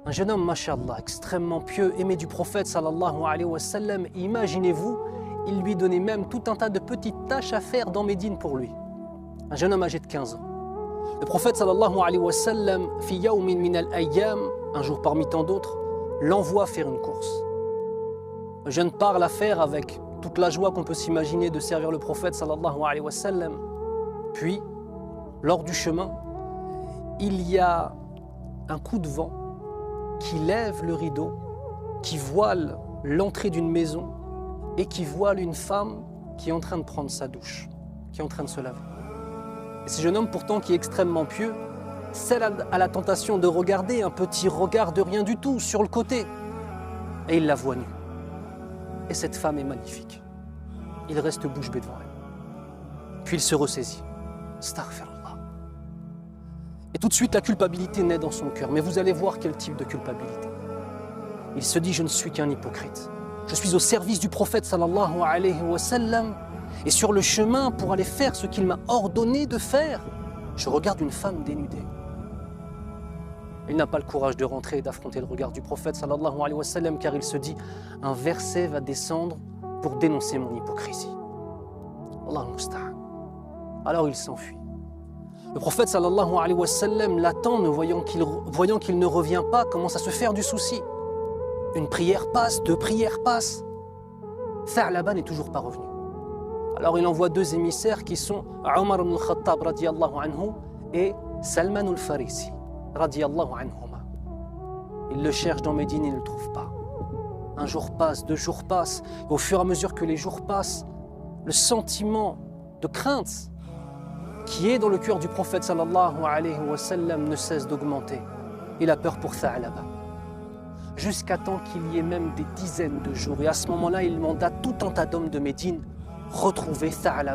Un jeune homme, mashallah, extrêmement pieux, aimé du prophète sallallahu alayhi wa sallam. Imaginez-vous, il lui donnait même tout un tas de petites tâches à faire dans Médine pour lui. Un jeune homme âgé de 15 ans. Le prophète sallallahu alayhi wa sallam, fi yawmin min al-ayyam, un jour parmi tant d'autres, l'envoie faire une course. Le jeune part à faire avec toute la joie qu'on peut s'imaginer de servir le prophète sallallahu alayhi wa sallam. Puis, lors du chemin, il y a un coup de vent qui lève le rideau, qui voile l'entrée d'une maison et qui voile une femme qui est en train de prendre sa douche, qui est en train de se laver. Et ce jeune homme pourtant qui est extrêmement pieux, celle a la tentation de regarder un petit regard de rien du tout sur le côté. Et il la voit nue. Et cette femme est magnifique. Il reste bouche bée devant elle. Puis il se ressaisit. Astaghfirullah. Et tout de suite la culpabilité naît dans son cœur. Mais vous allez voir quel type de culpabilité. Il se dit, je ne suis qu'un hypocrite. Je suis au service du prophète sallallahu alayhi wa sallam. Et sur le chemin pour aller faire ce qu'il m'a ordonné de faire, je regarde une femme dénudée. Il n'a pas le courage de rentrer et d'affronter le regard du prophète sallallahu alayhi wa sallam, car il se dit, un verset va descendre pour dénoncer mon hypocrisie. Allahu musta'an. Alors il s'enfuit. Le prophète sallallahu alayhi wa sallam l'attend, voyant qu'il ne revient pas, commence à se faire du souci. Une prière passe, 2 prières passent. Tha'laba n'est toujours pas revenu. Alors il envoie 2 émissaires qui sont Omar ibn al-Khattab radiyallahu anhu et Salman al-Farisi radiyallahu anhuma. Il le cherche dans Médine, il ne le trouve pas. 1 jour passe, 2 jours passent. Et au fur et à mesure que les jours passent, le sentiment de crainte qui est dans le cœur du prophète sallallahu alayhi wa sallam ne cesse d'augmenter. Il a peur pour Tha'laba. Jusqu'à temps qu'il y ait même des dizaines de jours. Et à ce moment-là, il mandate tout un tas d'hommes de Médine retrouver Tha'laba.